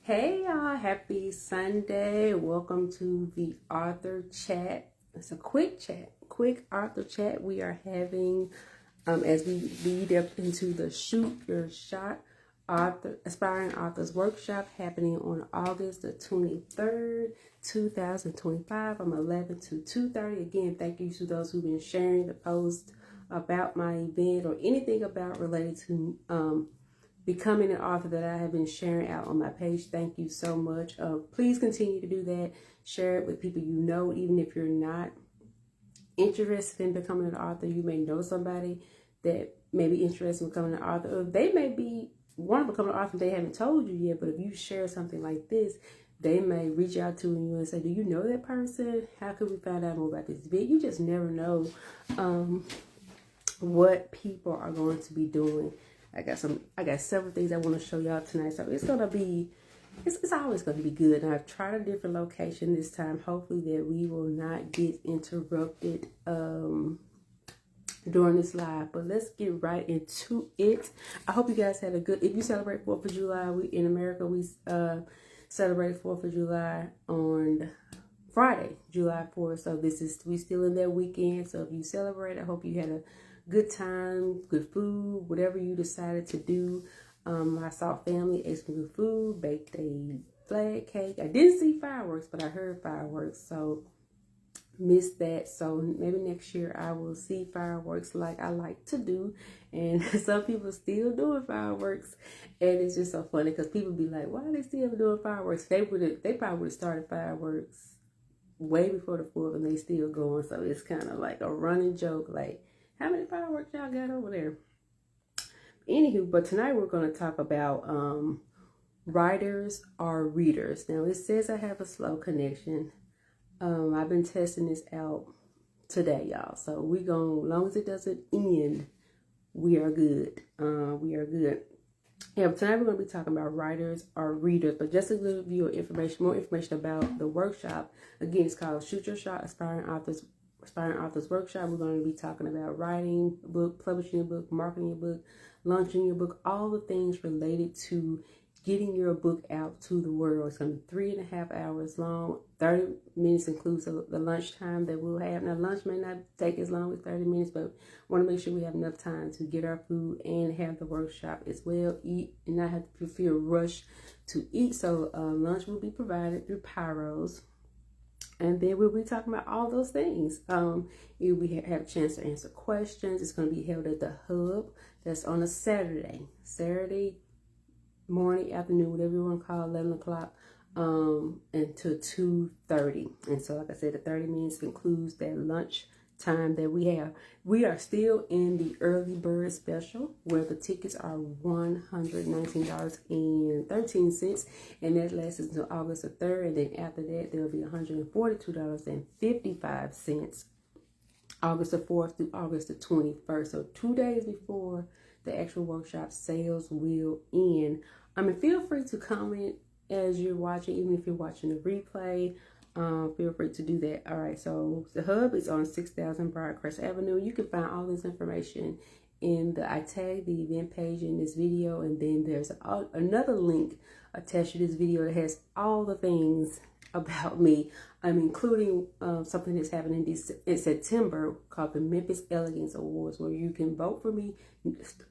Hey y'all, happy Sunday. Welcome to the author chat. It's a quick chat, quick author chat we are having as we lead up into the Shoot Your Shot Aspiring Authors Workshop happening on August the 23rd, 2025 from 11 to 2:30. Again, thank you to those who've been sharing the post about my event or anything about related to becoming an author that I have been sharing out on my page. Thank you so much. Please continue to do that. Share it with people you know, even if you're not interested in becoming an author. You may know somebody that may be interested in becoming an author, or they may be want to become an author. They haven't told you yet, but if you share something like this, they may reach out to you and say, "Do you know that person? How could we find out more about this bit?" You just never know what people are going to be doing. I got several things I want to show y'all tonight. So it's always gonna be good. And I've tried a different location this time. Hopefully that we will not get interrupted during this live. But let's get right into it. I hope you guys had a good, if you celebrate 4th of July, in America, we celebrate 4th of July on Friday, July 4th. So we still in that weekend. So if you celebrate, I hope you had a good time, good food, whatever you decided to do. I saw family, ate some good food, baked a flag cake. I didn't see fireworks, but I heard fireworks, so missed that. So maybe next year I will see fireworks like I like to do. And some people still doing fireworks, and it's just so funny because people be like, "Why are they still doing fireworks?" They probably would have started fireworks way before the 4th, and they still going. So it's kind of like a running joke, like, how many fireworks y'all got over there? Anywho, but tonight we're going to talk about writers or readers. Now, it says I have a slow connection. I've been testing this out today, y'all. So as long as it doesn't end, we are good. We are good. Yeah, but tonight we're going to be talking about writers or readers. But just a little bit of information, more information about the workshop. Again, it's called Shoot Your Shot Aspiring Authors Workshop. We're going to be talking about writing a book, publishing a book, marketing your book, launching your book, all the things related to getting your book out to the world. It's going to be 3.5 hours long. 30 minutes includes the lunch time that we'll have. Now, lunch may not take as long as 30 minutes, but want to make sure we have enough time to get our food and have the workshop as well, eat, and not have to feel rushed to eat. So lunch will be provided through Pyros. And then we'll be talking about all those things. You'll have a chance to answer questions. It's going to be held at the Hub. That's on a Saturday morning, afternoon, whatever you want to call, 11 o'clock until 2:30. And so, like I said, the 30 minutes includes that lunch time that we have. We are still in the early bird special where the tickets are $119.13, and that lasts until August the 3rd. And then after that, there will be $142.55, August the 4th through August the 21st. So 2 days before the actual workshop, sales will end. Feel free to comment as you're watching, even if you're watching the replay. Feel free to do that. All right, so the Hub is on 6000 Briarcrest Avenue. You can find all this information I tagged the event page in this video, and then there's another link attached to this video that has all the things about me. Including something that's happening in September called the Memphis Elegance Awards, where you can vote for me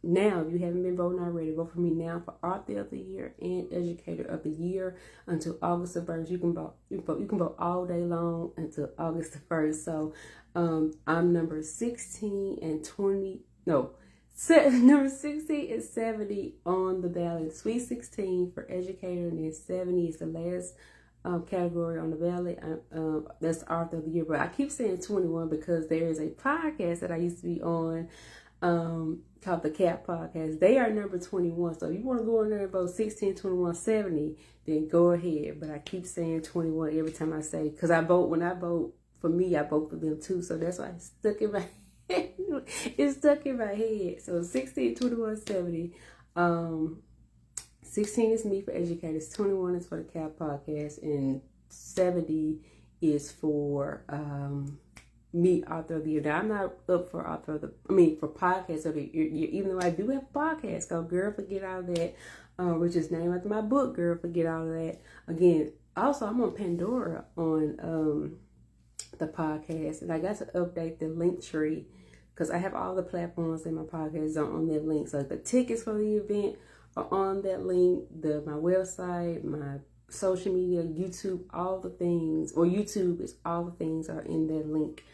now. If you haven't been voting already, vote for me now for Author of the Year and Educator of the Year until August the 1st. You can vote all day long until August the 1st. So I'm number 16 and 20. No. Number 16 and 70 on the ballot. Sweet 16 for Educator, and then 70 is the last category on the ballot. That's Author of the Year. But I keep saying 21 because there is a podcast that I used to be on called the Cat Podcast. They are number 21. So if you want to go in there and vote 16, 21, 70, then go ahead. But I keep saying 21 every time I say, because when I vote for me, I vote for them too. So that's why it's stuck in my head. It's stuck in my head. So 16, 21, 70. 16 is me for Educators, 21 is for the Cat Podcast, and 70 is for me, Author of the Year. Now, I'm not up for for Podcast of the Year, even though I do have a podcast called Girl Forget All That. which is named after my book, girl. Forget all of that. Again, also, I'm on Pandora on the podcast, and I got to update the link tree because I have all the platforms in my podcast on that link. So the tickets for the event are on that link. My website, my social media, YouTube, all the things, or YouTube is all the things are in that link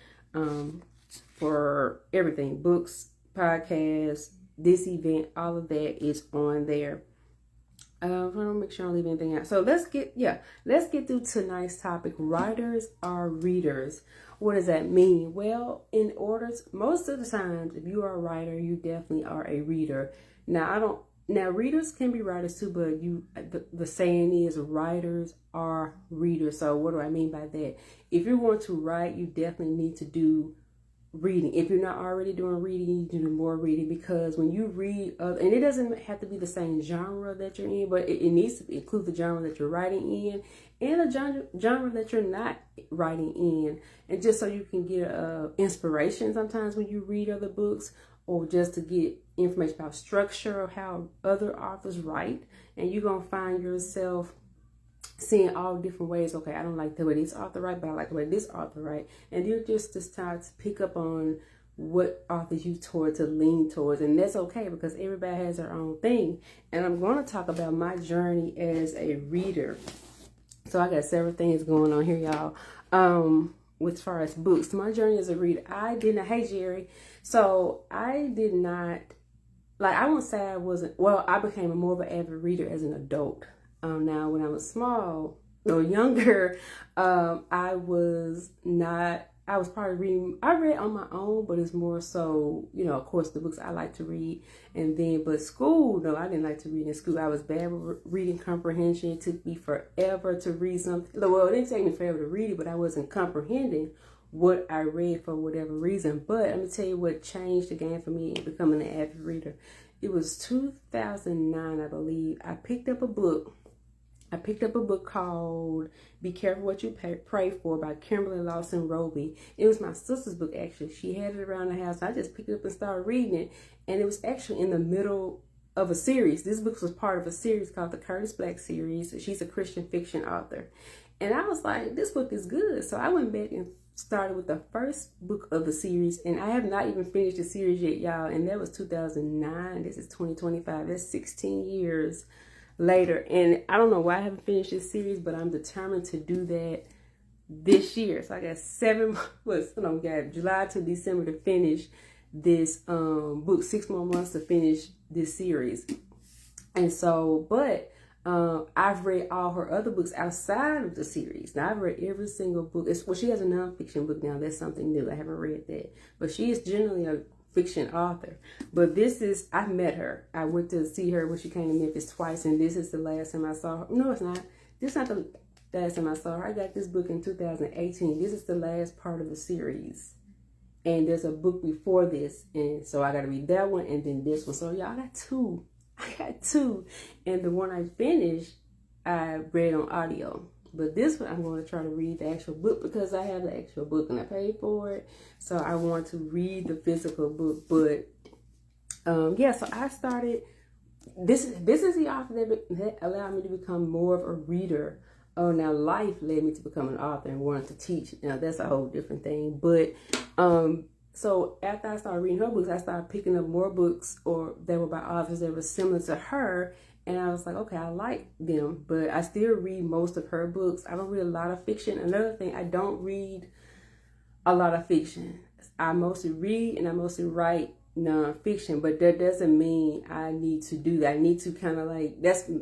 for everything, books, podcasts, this event, all of that is on there. I want to make sure I don't leave anything out. So let's get through tonight's topic. Writers are readers. What does that mean? Well, most of the times, if you are a writer, you definitely are a reader. Now, readers can be writers too, but the saying is writers are readers. So what do I mean by that? If you're going to write, you definitely need to do reading. If you're not already doing reading, you need to do more reading, because when you read, and it doesn't have to be the same genre that you're in, but it needs to include the genre that you're writing in and the genre that you're not writing in, and just so you can get inspiration sometimes when you read other books, or just to get information about structure of how other authors write, and you're gonna find yourself seeing all different ways. Okay, I don't like the way this author write, but I like the way this author write. And you're just trying to pick up on what authors you to lean towards. And that's okay, because everybody has their own thing. And I'm going to talk about my journey as a reader. So I got several things going on here, y'all. As far as books, my journey as a reader, hey Jerry. So I did not, I won't say I wasn't, I became more of an avid reader as an adult. Now, when I was small or younger, I was probably reading, I read on my own, but it's more so, of course, the books I like to read. But school, no, I didn't like to read in school. I was bad with reading comprehension. It took me forever to read something. Well, it didn't take me forever to read it, but I wasn't comprehending what I read for whatever reason. But let me tell you what changed the game for me in becoming an avid reader. It was 2009, I believe. I picked up a book called Be Careful What You Pray For by Kimberly Lawson Roby. It was my sister's book, actually. She had it around the house. I just picked it up and started reading it. And it was actually in the middle of a series. This book was part of a series called the Curtis Black series. She's a Christian fiction author. And I was like, this book is good. So I went back and started with the first book of the series. And I have not even finished the series yet, y'all. And that was 2009. This is 2025. That's 16 years later, and I don't know why I haven't finished this series, but I'm determined to do that this year. So I got 7 months, July to December to finish this book, 6 more months to finish this series. And so, but I've read all her other books outside of the series. Now I've read every single book. She has a nonfiction book now. That's something new. I haven't read that, but she is generally a fiction author. But I met her. I went to see her when she came to Memphis twice, and this is the last time I saw her. No, it's not. This is not the last time I saw her. I got this book in 2018. This is the last part of the series. And there's a book before this. And so I got to read that one and then this one. So y'all, I got two. And the one I finished, I read on audio. But this one, I'm going to try to read the actual book because I have the actual book and I paid for it. So I want to read the physical book. But so I started, this is the author that allowed me to become more of a reader. Now life led me to become an author and wanting to teach. Now that's a whole different thing. But so after I started reading her books, I started picking up more books that were by authors that were similar to her. And I was like, okay, I like them, but I still read most of her books. I don't read a lot of fiction. Another thing, I don't read a lot of fiction. I mostly read and I mostly write nonfiction, but that doesn't mean I need to do that. I need to kind of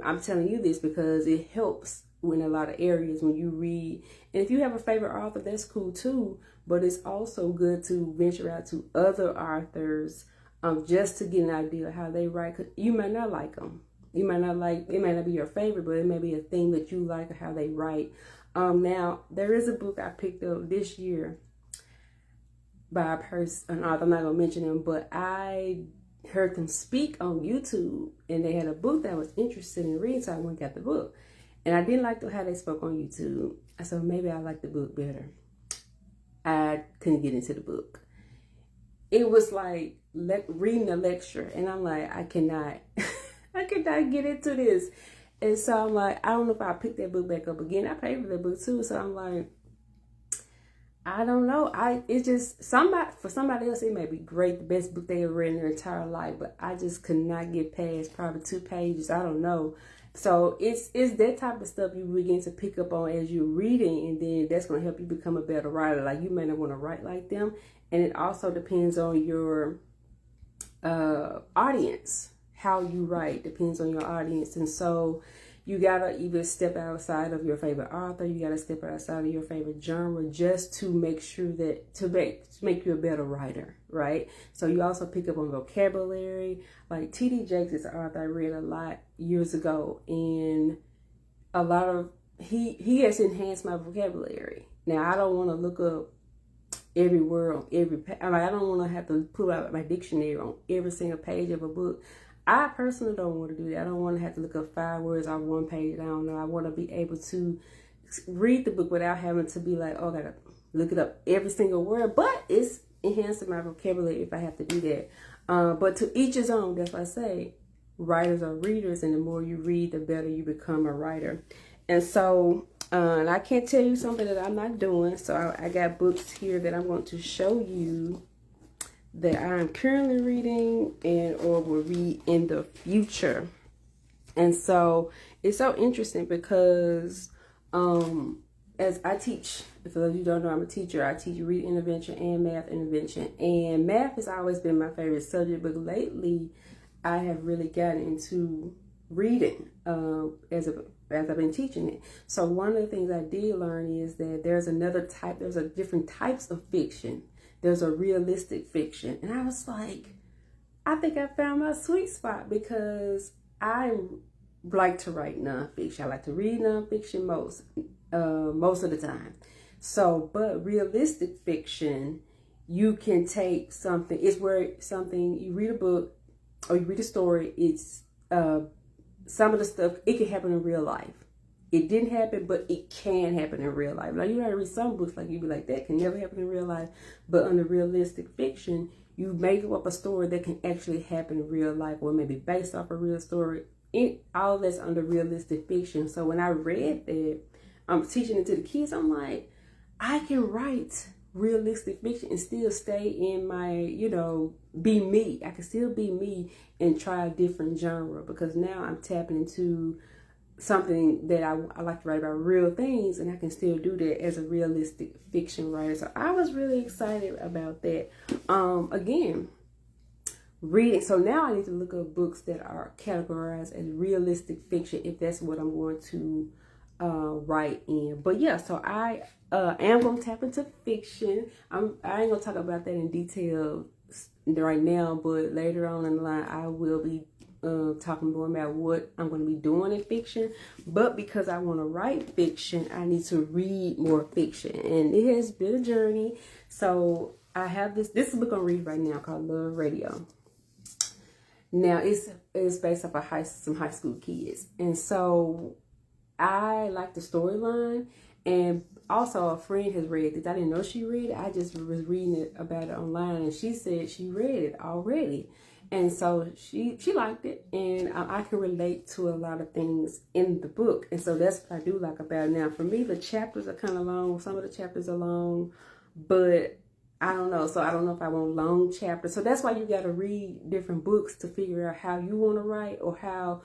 I'm telling you this because it helps in a lot of areas when you read. And if you have a favorite author, that's cool too, but it's also good to venture out to other authors just to get an idea of how they write. 'Cause you might not like them. It might not be your favorite, but it may be a thing that you like or how they write. Now, there is a book I picked up this year by an author. I'm not going to mention him, but I heard them speak on YouTube, and they had a book that I was interested in reading, so I went and got the book. And I didn't like how they spoke on YouTube. I said, maybe I like the book better. I couldn't get into the book. It was like reading a lecture, and I'm like, I cannot. I could not get into this. And so I'm like, I don't know if I'll pick that book back up again. I paid for that book too. So I'm like, I don't know. It's just for somebody else it may be great, the best book they ever read in their entire life, but I just could not get past probably 2 pages. I don't know. So it's that type of stuff you begin to pick up on as you're reading, and then that's going to help you become a better writer. Like, you may not want to write like them, and it also depends on your audience. How you write depends on your audience, and so you gotta either step outside of your favorite author, you gotta step outside of your favorite genre, just to make sure that to make you a better writer, right? So you also pick up on vocabulary. Like T.D. Jakes is an author I read a lot years ago, and a lot of he has enhanced my vocabulary. Now I don't want to look up every word on every I don't want to have to pull out my dictionary on every single page of a book. I personally don't want to do that. I don't want to have to look up 5 words on 1 page. I don't know. I want to be able to read the book without having to be like, oh, I got to look it up every single word. But it's enhancing my vocabulary if I have to do that. But to each his own. That's why I say writers are readers. And the more you read, the better you become a writer. And so, and I can't tell you something that I'm not doing. So I got books here that I'm going to show you that I'm currently reading and or will read in the future. And so it's so interesting because as I teach, if those of you don't know, I'm a teacher. I teach reading intervention and math intervention, and math has always been my favorite subject, but lately I have really gotten into reading as I've been teaching it. So one of the things I did learn is that there's a different types of fiction. There's a realistic fiction. And I was like, I think I found my sweet spot, because I like to write nonfiction. I like to read nonfiction most of the time. So, but realistic fiction, you can take something, it's where something, you read a book or you read a story, it's some of the stuff, it can happen in real life. It didn't happen, but it can happen in real life. Now, you gotta read some books like you'd be like, that can never happen in real life. But under realistic fiction, you make up a story that can actually happen in real life, or maybe based off a real story. All that's under realistic fiction. So when I read that, I'm teaching it to the kids, I'm like, I can write realistic fiction and still stay in my, be me. I can still be me and try a different genre, because now I'm tapping into something that I like to write about, real things, and I can still do that as a realistic fiction writer. So I was really excited about that. Again, reading. So now I need to look up books that are categorized as realistic fiction, if that's what I'm going to write in. But yeah, so I am going to tap into fiction. I ain't going to talk about that in detail right now, but later on in the line I will be talking more about what I'm going to be doing in fiction. But because I want to write fiction, I need to read more fiction, and it has been a journey. So I have this book I'm reading right now called Love Radio. Now it's based off of some high school kids, and so I like the storyline. And also a friend has read this. I didn't know she read it. I just was reading about it online, and she said she read it already. And so she liked it, and I can relate to a lot of things in the book. And so that's what I do like about it. Now, for me, the chapters are kind of long. Some of the chapters are long, but I don't know. So I don't know if I want long chapters. So that's why you got to read different books to figure out how you want to write, or how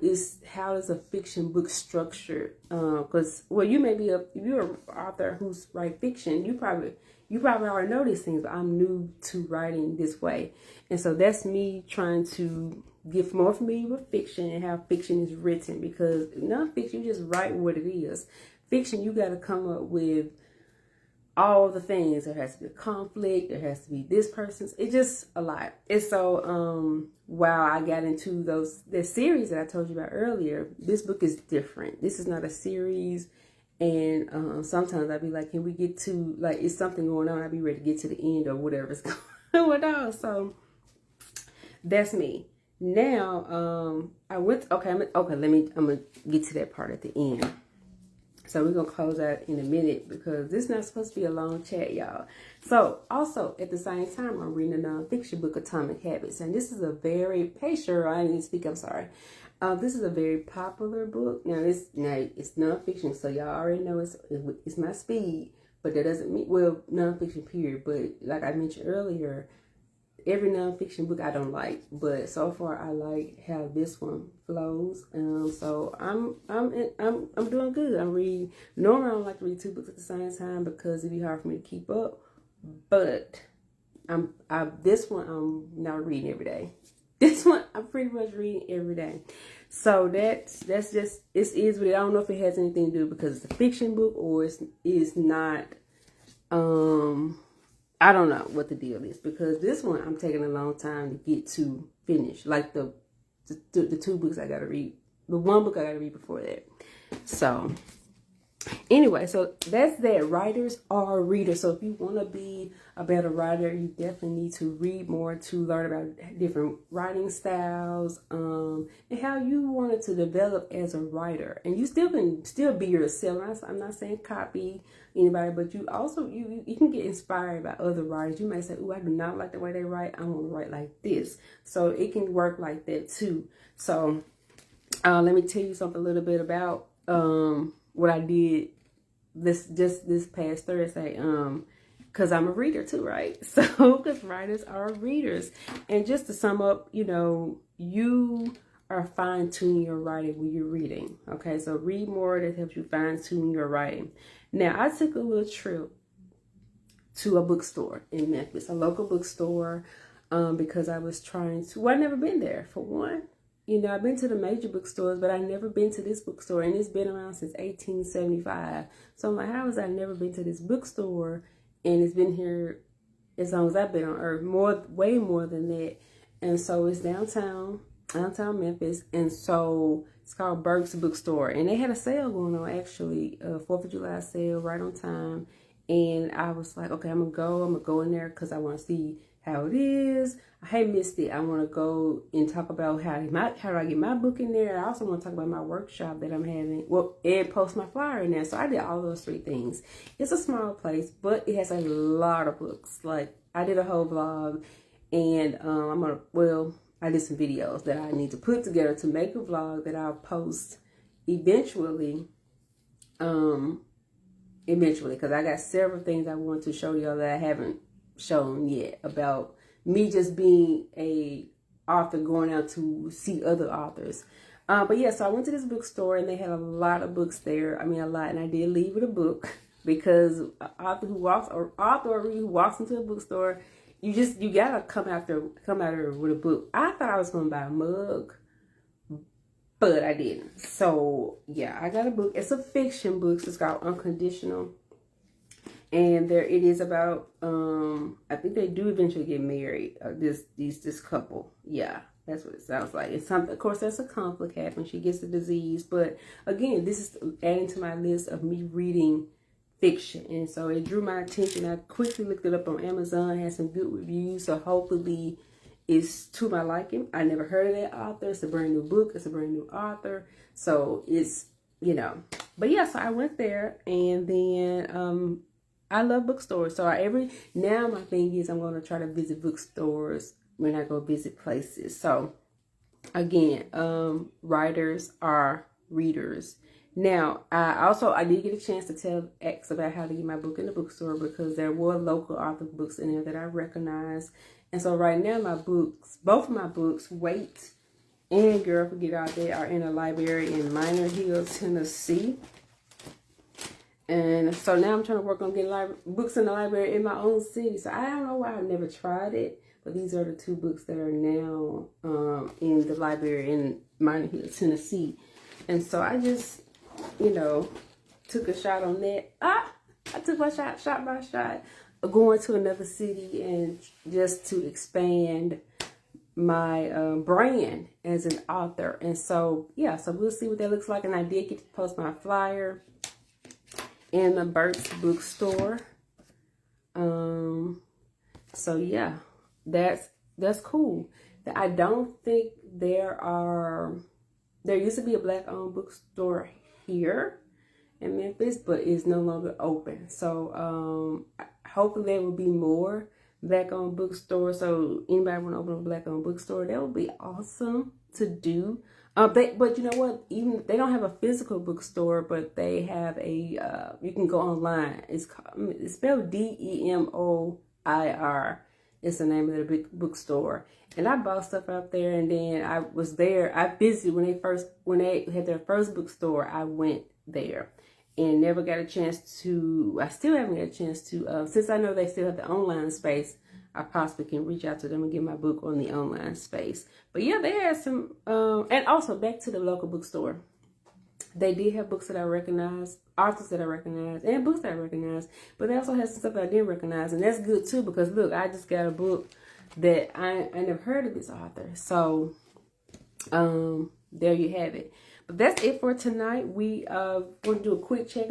is a fiction book structured. Because, well, you may be if you're an author who's write fiction, you probably already know these things, but I'm new to writing this way. And so that's me trying to get more familiar with fiction and how fiction is written, because nonfiction, you just write what it is. Fiction, you got to come up with all the things. There has to be a conflict. There has to be this person's. It's just a lot. And so while I got into the series that I told you about earlier, this book is different. This is not a series. And sometimes I'd be like, can we get to, like, is something going on? I'd be ready to get to the end or whatever's going on. So that's me. Now, I'm going to get to that part at the end. So we're going to close out in a minute because this is not supposed to be a long chat, y'all. So also at the same time, I'm reading a nonfiction book, Atomic Habits. And this is a very, hey, sure, I didn't speak, I'm sorry. This is a very popular book. Now it's nonfiction, so y'all already know it's my speed, but that doesn't mean, well, nonfiction period. But like I mentioned earlier, every nonfiction book I don't like, but so far I like how this one flows. So I'm doing good. I'm reading. Normally I don't like to read two books at the same time because it'd be hard for me to keep up. But this one I'm not reading every day. This one I'm pretty much reading every day. So that's just, it is what it. I don't know if it has anything to do because it's a fiction book or it's not. I don't know what the deal is because this one I'm taking a long time to get to finish. Like the two books I gotta read, the one book I gotta read before that. So anyway, so that's that. Writers are readers. So if you want to be a better writer, you definitely need to read more to learn about different writing styles, and how you wanted to develop as a writer. And you still can be yourself. I'm not saying copy anybody, but you also you can get inspired by other writers. You may say, "Oh, I do not like the way they write. I want to write like this." So it can work like that too. So let me tell you something a little bit about what I did this past Thursday, because I'm a reader too, right? So because writers are readers. And just to sum up, you are fine-tuning your writing when you're reading. Okay, so read more. That helps you fine-tune your writing. Now I took a little trip to a bookstore in Memphis, a local bookstore, because I was trying to, well, I've never been there for one. I've been to the major bookstores, but I've never been to this bookstore, and it's been around since 1875. So I'm like, how has I never been to this bookstore? And it's been here as long as I've been on earth, way more than that. And so it's downtown Memphis, and so it's called Burke's Bookstore, and they had a sale going on, actually, 4th of July sale right on time. And I was like, okay, I'm gonna go in there because I want to see how it is. I missed it. I want to go and talk about how do I get my book in there. I also want to talk about my workshop that I'm having. Well, and post my flyer in there. So I did all those three things. It's a small place, but it has a lot of books. Like I did a whole vlog, and I did some videos that I need to put together to make a vlog that I'll post eventually. Because I got several things I want to show y'all that I haven't shown yet about me just being a author going out to see other authors. But yeah, so I went to this bookstore and they had a lot of books there. I mean, a lot. And I did leave with a book because an author who walks into a bookstore, you gotta come out there with a book. I thought I was going to buy a mug, but I didn't. So yeah, I got a book. It's a fiction book. So it's called Unconditional. And there it is about, I think they do eventually get married. This couple. Yeah, that's what it sounds like. It's something, of course, there's a conflict happening. She gets the disease. But again, this is adding to my list of me reading fiction. And so it drew my attention. I quickly looked it up on Amazon. Had some good reviews. So hopefully it's to my liking. I never heard of that author. It's a brand new book. It's a brand new author. So it's, But yeah, so I went there. And then I love bookstores. So now my thing is I'm going to try to visit bookstores when I go visit places. So again, writers are readers. Now, I did get a chance to tell X about how to get my book in the bookstore because there were local author books in there that I recognize. And so right now both of my books, Wait and Girl Forget All That, are in a library in Minor Hill, Tennessee. And so now I'm trying to work on getting books in the library in my own city. So I don't know why I've never tried it, but these are the two books that are now in the library in Minor Hill, Tennessee. And so I just, took a shot on that. I took my shot by shot, going to another city and just to expand my brand as an author. And so, yeah, so we'll see what that looks like. And I did get to post my flyer in the Burke's Bookstore. So yeah, that's cool. I don't think there used to be a Black-owned bookstore here, in Memphis, but it's no longer open. So hopefully there will be more Black-owned bookstores. So anybody want to open a Black-owned bookstore, that would be awesome to do. But you know what? Even they don't have a physical bookstore, but they have a. You can go online. It's spelled DEMOIR. It's the name of the big bookstore, and I bought stuff out there. And then I was there. I visited when they had their first bookstore. I went there, and never got a chance to. I still haven't got a chance to. Since I know they still have the online space, I possibly can reach out to them and get my book on the online space. But yeah, they had some, and also back to the local bookstore. They did have books that I recognized, authors that I recognized, and books that I recognized. But they also had some stuff that I didn't recognize, and that's good too, because look, I just got a book that I never heard of this author. So there you have it. But that's it for tonight. We want to do a quick chat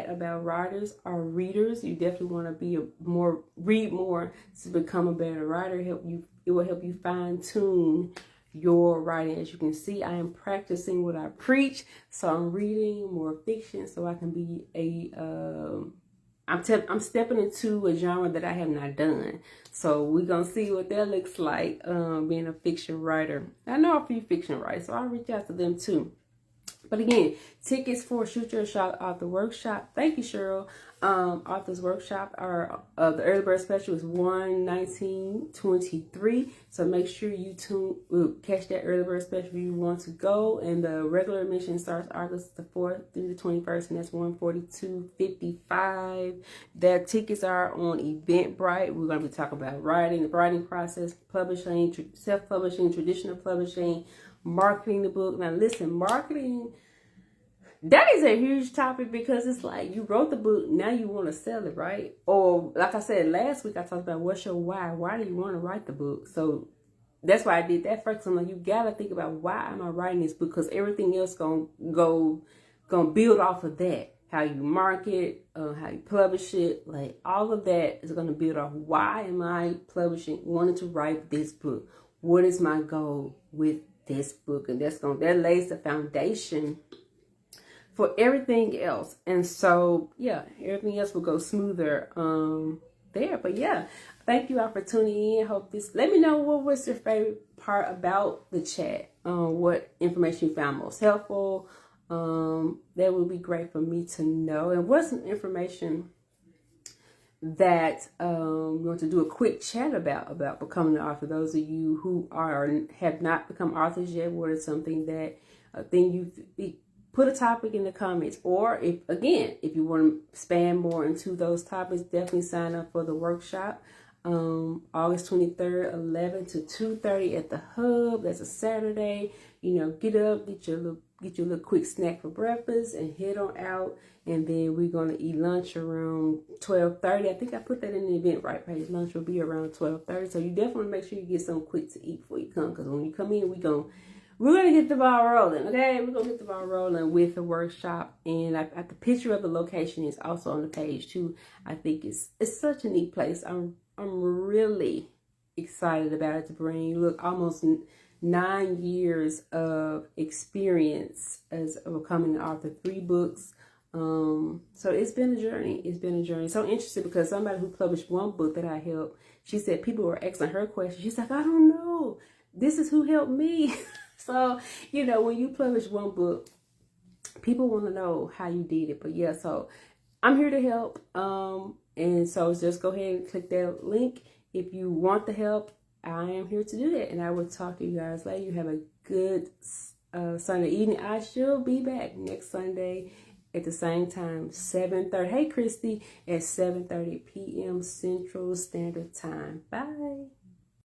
about writers or readers. You definitely want to read more to become a better writer. It will help you fine tune your writing. As you can see, I am practicing what I preach. So I'm reading more fiction so I can be I'm stepping into a genre that I have not done. So we're going to see what that looks like, being a fiction writer. I know a few fiction writers, so I'll reach out to them too. But again, tickets for Shoot Your Shot Author Workshop. Thank you, Cheryl. Author's Workshop are the early bird special is $119.23. So make sure you catch that early bird special if you want to go. And the regular admission starts August the 4th through the 21st, and that's $142.55. Their tickets are on Eventbrite. We're going to be talking about writing, the writing process, publishing, self-publishing, traditional publishing, marketing the book. Now listen, marketing, that is a huge topic, because it's like you wrote the book, now you want to sell it, right? Or like I said last week, I talked about what's your why. Why do you want to write the book? So that's why I did that first. I'm like, you gotta think about, why am I writing this book? Because everything else gonna build off of that. How you market, how you publish it, like all of that is gonna build off. Why am I wanting to write this book? What is my goal with this book? And that lays the foundation for everything else. And so yeah, everything else will go smoother there. But yeah, thank you all for tuning in. Let me know what was your favorite part about the chat, what information you found most helpful. That would be great for me to know. And what's some information that we're going to do a quick chat about becoming an author. Those of you who have not become authors yet, what is something that put a topic in the comments, or if you want to expand more into those topics, definitely sign up for the workshop. August 23rd, 11 to 2:30 at the Hub. That's a Saturday. Get up, get your little quick snack for breakfast, and head on out. And then we're gonna eat lunch around 12:30. I think I put that in the Eventbrite page. Lunch will be around 12:30. So you definitely make sure you get something quick to eat before you come, because when you come in, we're gonna get the ball rolling. Okay, we're gonna get the ball rolling with the workshop. And the picture of the location is also on the page too. I think it's such a neat place. I'm really excited about it to bring, look, almost 9 years of experience as becoming an author, 3 books. So it's been a journey. So interesting, because somebody who published one book that I helped, she said people were asking her questions. She's like, I don't know. This is who helped me. So, when you publish one book, people want to know how you did it. But yeah, so I'm here to help. And so just go ahead and click that link if you want the help. I am here to do that, and I will talk to you guys later. You have a good Sunday evening. I shall be back next Sunday at the same time, 7:30. Hey, Christy, at 7:30 p.m. Central Standard Time. Bye.